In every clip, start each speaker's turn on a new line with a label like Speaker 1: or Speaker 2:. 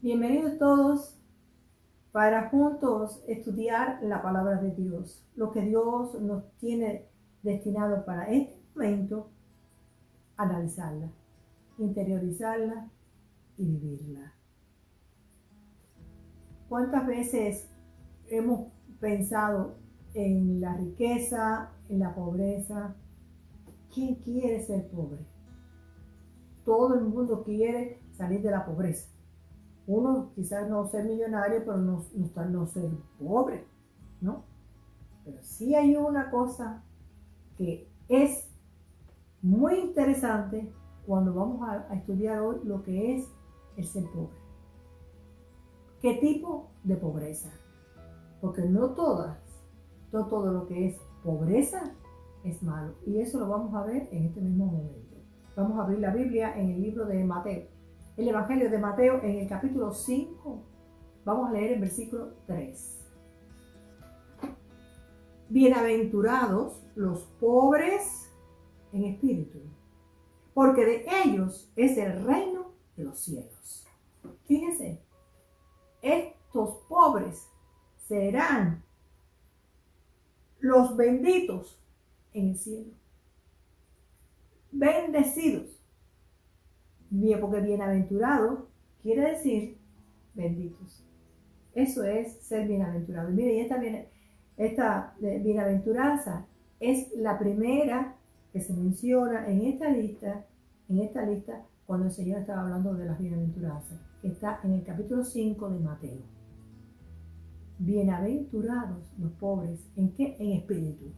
Speaker 1: Bienvenidos todos para juntos estudiar la palabra de Dios, lo que Dios nos tiene destinado para este momento, analizarla, interiorizarla y vivirla. ¿Cuántas veces hemos pensado en la riqueza, en la pobreza? ¿Quién quiere ser pobre? Todo el mundo quiere salir de la pobreza. Uno quizás no ser millonario, pero no ser pobre, ¿no? Pero sí hay una cosa que es muy interesante cuando vamos a estudiar hoy lo que es el ser pobre. ¿Qué tipo de pobreza? Porque no todo lo que es pobreza es malo. Y eso lo vamos a ver en este mismo momento. Vamos a abrir la Biblia en el libro de Mateo. El Evangelio de Mateo en el capítulo 5, vamos a leer el versículo 3. Bienaventurados los pobres en espíritu, porque de ellos es el reino de los cielos. Fíjense, estos pobres serán los benditos en el cielo. Bendecidos. Bien, porque bienaventurado quiere decir benditos. Eso es ser bienaventurado. Miren, esta bienaventuranza es la primera que se menciona en esta lista cuando el Señor estaba hablando de las bienaventuranzas, que está en el capítulo 5 de Mateo. Bienaventurados los pobres, ¿en qué? En espíritu.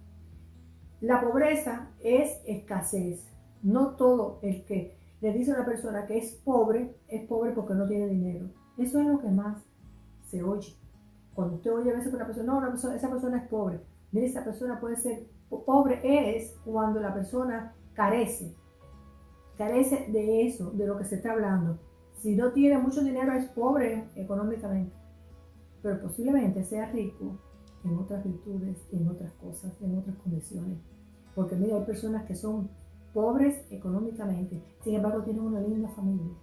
Speaker 1: La pobreza es escasez. No todo el que le dice a una persona que es pobre porque no tiene dinero. Eso es lo que más se oye. Cuando usted oye a veces que esa persona es pobre. Mire, esa persona puede ser pobre es cuando la persona carece de eso, de lo que se está hablando. Si no tiene mucho dinero es pobre económicamente, pero posiblemente sea rico en otras virtudes, en otras cosas, en otras condiciones. Porque mira, hay personas que son pobres económicamente, sin embargo tienen una linda familia,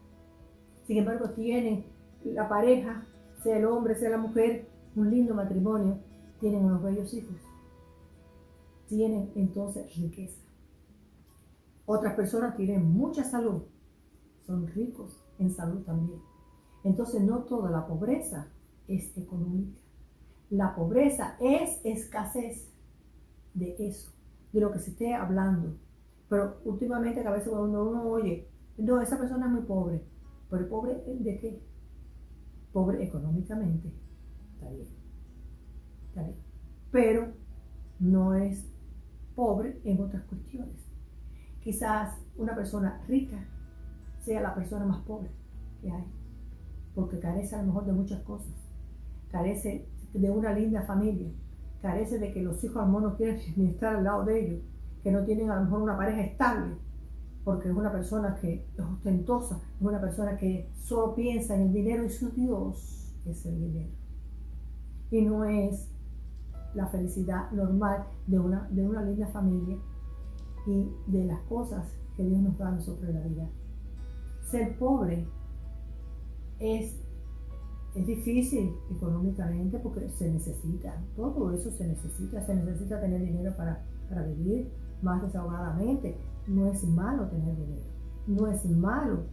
Speaker 1: sin embargo tienen la pareja, sea el hombre, sea la mujer, un lindo matrimonio, tienen unos bellos hijos, tienen entonces riqueza. Otras personas tienen mucha salud, son ricos en salud también. Entonces no toda la pobreza es económica, la pobreza es escasez de eso, de lo que se esté hablando. Pero últimamente a veces cuando uno oye, no, esa persona es muy pobre. ¿Pero pobre de qué? Pobre económicamente. Está bien. Pero no es pobre en otras cuestiones. Quizás una persona rica sea la persona más pobre que hay. Porque carece a lo mejor de muchas cosas. Carece de una linda familia. Carece de que los hijos al menos no quieren ni estar al lado de ellos. Que no tienen a lo mejor una pareja estable, porque es una persona que es ostentosa, es una persona que solo piensa en el dinero y su Dios es el dinero. Y no es la felicidad normal de una linda familia y de las cosas que Dios nos da a nosotros en la vida. Ser pobre es difícil económicamente porque se necesita, todo eso se necesita tener dinero para vivir más desahogadamente. No es malo tener dinero, no es malo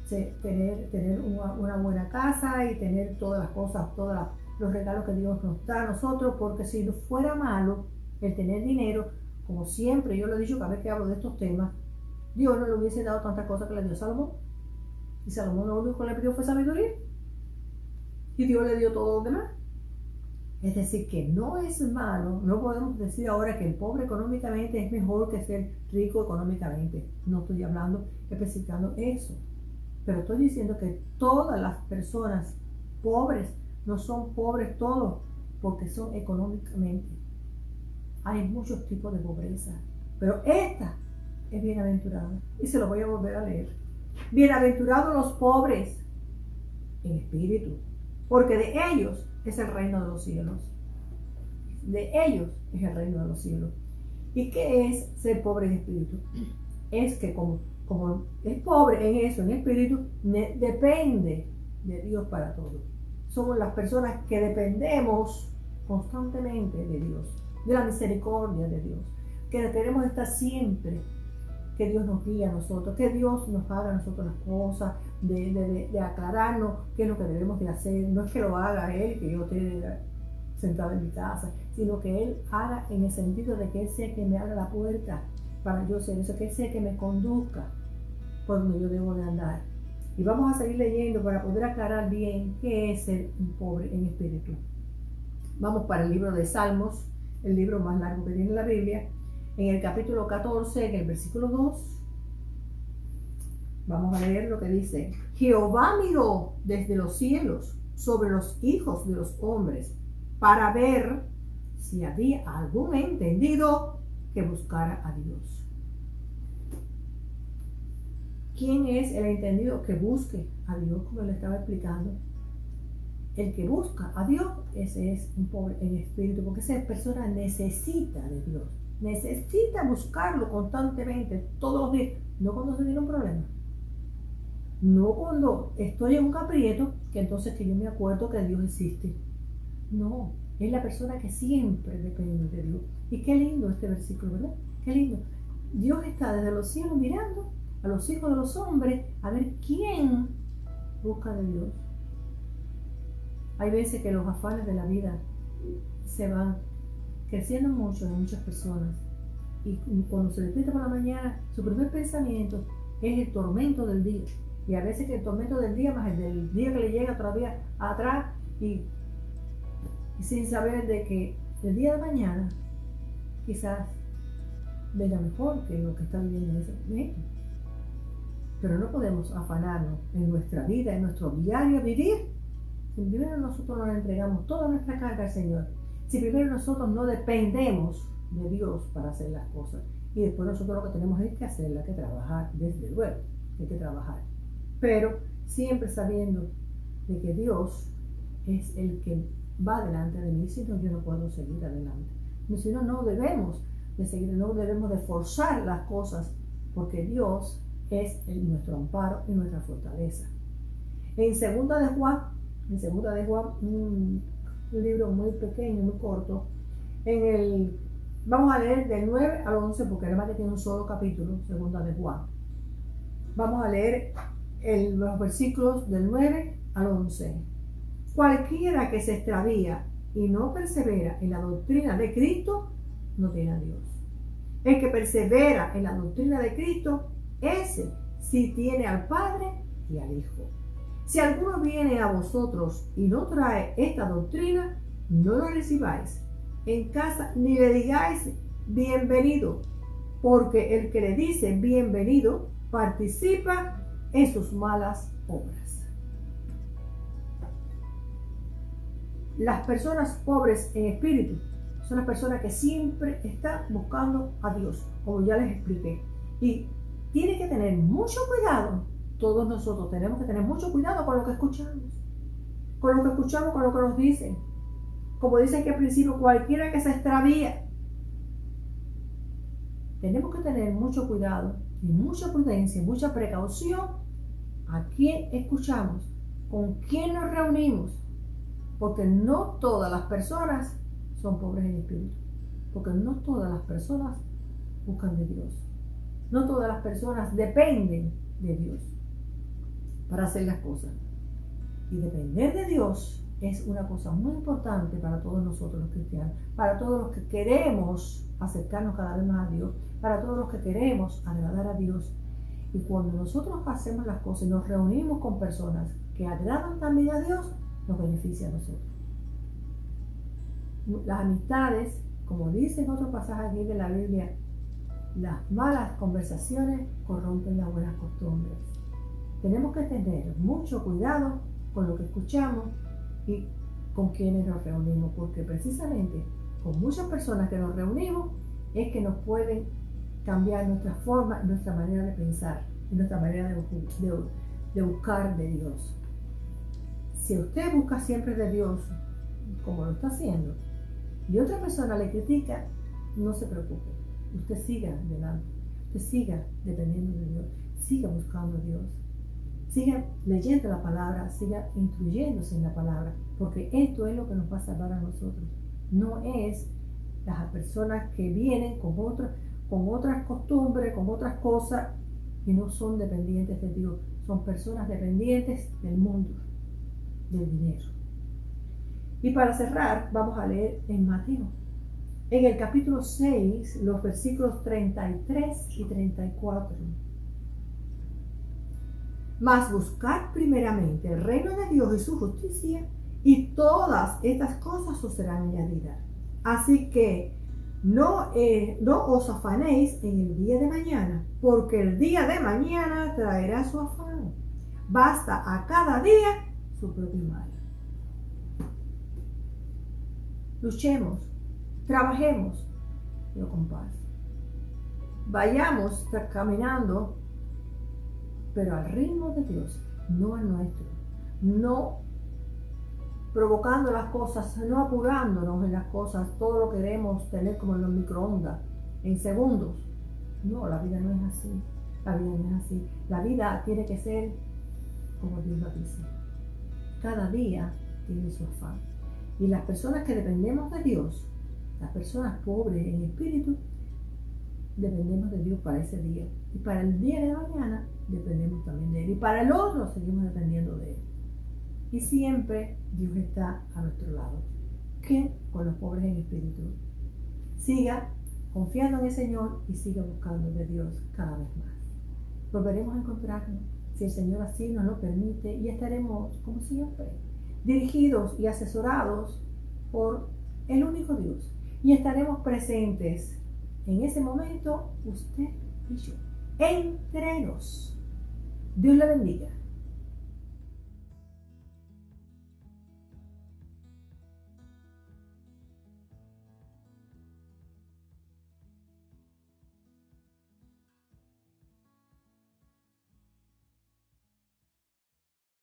Speaker 1: tener una buena casa y tener todas las cosas, todos los regalos que Dios nos da a nosotros, porque si no fuera malo el tener dinero, como siempre yo lo he dicho cada vez que hablo de estos temas, Dios no le hubiese dado tantas cosas que le dio a Salomón, y Salomón lo único que le pidió fue sabiduría y Dios le dio todo lo demás. Es decir, que no es malo, no podemos decir ahora que el pobre económicamente es mejor que ser rico económicamente. No estoy hablando, especificando eso. Pero estoy diciendo que todas las personas pobres no son pobres todos porque son económicamente. Hay muchos tipos de pobreza, pero esta es bienaventurada. Y se lo voy a volver a leer. Bienaventurados los pobres en espíritu, porque de ellos es el reino de los cielos. De ellos es el reino de los cielos. ¿Y qué es ser pobre en espíritu? Es que como es pobre en eso, en espíritu, depende de Dios para todo. Somos las personas que dependemos constantemente de Dios, de la misericordia de Dios, que queremos estar siempre, que Dios nos guíe a nosotros, que Dios nos haga a nosotros las cosas, de aclararnos qué es lo que debemos de hacer. No es que lo haga Él, que yo esté sentado en mi casa, sino que Él haga en el sentido de que Él sea que me abra la puerta para yo ser eso, que Él sea que me conduzca por donde yo debo de andar. Y vamos a seguir leyendo para poder aclarar bien qué es ser un pobre en espíritu. Vamos para el libro de Salmos, el libro más largo que tiene la Biblia, en el capítulo 14, en el versículo 2. Vamos a leer lo que dice: Jehová miró desde los cielos sobre los hijos de los hombres para ver si había algún entendido que buscara a Dios. ¿Quién es el entendido que busque a Dios? Como le estaba explicando. El que busca a Dios, ese es un pobre en espíritu, porque esa persona necesita de Dios. Necesita buscarlo constantemente, todos los días. No cuando se tiene un problema. No cuando estoy en un aprieto, que entonces que yo me acuerdo que Dios existe. No, es la persona que siempre depende de Dios. Y qué lindo este versículo, ¿verdad? Qué lindo. Dios está desde los cielos mirando a los hijos de los hombres a ver quién busca de Dios. Hay veces que los afanes de la vida se van creciendo mucho en muchas personas. Y cuando se despierta por la mañana, su primer pensamiento es el tormento del día. Y a veces que el tormento del día más el del día que le llega todavía atrás y sin saber de que el día de mañana quizás venga mejor que lo que está viviendo en ese momento. Pero no podemos afanarnos en nuestra vida, en nuestro diario vivir, si primero nosotros no le entregamos toda nuestra carga al Señor, si primero nosotros no dependemos de Dios para hacer las cosas, y después nosotros lo que tenemos es que hacerla, que trabajar, desde luego, hay que trabajar, pero siempre sabiendo de que Dios es el que va delante de mí, si no yo no puedo seguir adelante. Si no, no debemos de seguir, no debemos de forzar las cosas, porque Dios es nuestro amparo y nuestra fortaleza. En segunda de Juan, un libro muy pequeño, muy corto, vamos a leer del 9 al 11, porque además que tiene un solo capítulo, segunda de Juan. Vamos a leer los versículos del 9 al 11. Cualquiera que se extravía y no persevera en la doctrina de Cristo, no tiene a Dios. El que persevera en la doctrina de Cristo, ese sí tiene al Padre y al Hijo. Si alguno viene a vosotros y no trae esta doctrina, no lo recibáis en casa ni le digáis bienvenido, porque el que le dice bienvenido participa en sus malas obras. Las personas pobres en espíritu son las personas que siempre están buscando a Dios, como ya les expliqué. Y tienen que tener mucho cuidado, todos nosotros tenemos que tener mucho cuidado con lo que escuchamos, con lo que nos dicen. Como dicen que al principio, cualquiera que se extravía. Tenemos que tener mucho cuidado y mucha prudencia y mucha precaución a quién escuchamos, con quién nos reunimos, porque no todas las personas son pobres en espíritu, porque no todas las personas buscan de Dios, no todas las personas dependen de Dios para hacer las cosas. Y depender de Dios es una cosa muy importante para todos nosotros los cristianos, para todos los que queremos acercarnos cada vez más a Dios, para todos los que queremos agradar a Dios. Y cuando nosotros hacemos las cosas y nos reunimos con personas que agradan también a Dios, nos beneficia a nosotros. Las amistades, como dice en otro pasaje aquí de la Biblia, las malas conversaciones corrompen las buenas costumbres. Tenemos que tener mucho cuidado con lo que escuchamos y con quienes nos reunimos, porque precisamente con muchas personas que nos reunimos es que nos pueden cambiar nuestra forma, nuestra manera de pensar y nuestra manera de buscar de Dios. Si usted busca siempre de Dios, como lo está haciendo, y otra persona le critica, no se preocupe. Usted siga adelante, usted siga dependiendo de Dios, siga buscando a Dios, siga leyendo la palabra, siga instruyéndose en la palabra, porque esto es lo que nos va a salvar a nosotros. No es las personas que vienen con otras costumbres, con otras cosas, que no son dependientes de Dios. Son personas dependientes del mundo, del dinero. Y para cerrar, vamos a leer en Mateo, en el capítulo 6, los versículos 33 y 34. Mas buscad primeramente el reino de Dios y su justicia, y todas estas cosas os serán añadidas. Así que no os afanéis en el día de mañana, porque el día de mañana traerá su afán. Basta a cada día su propio mal. Luchemos, trabajemos, pero con paz. Vayamos caminando, pero al ritmo de Dios, no al nuestro. No provocando las cosas, no apurándonos en las cosas, todo lo queremos tener como en los microondas, en segundos. No, la vida no es así. La vida no es así. La vida tiene que ser como Dios lo dice. Cada día tiene su afán. Y las personas que dependemos de Dios, las personas pobres en espíritu, dependemos de Dios para ese día. Y para el día de mañana dependemos también de Él. Y para el otro seguimos dependiendo de Él. Y siempre Dios está a nuestro lado. Que con los pobres en espíritu. Siga confiando en el Señor y siga buscando de Dios cada vez más. Volveremos a encontrarnos, si el Señor así nos lo permite, y estaremos, como siempre, dirigidos y asesorados por el único Dios. Y estaremos presentes en ese momento, usted y yo, entre nos. Dios le bendiga.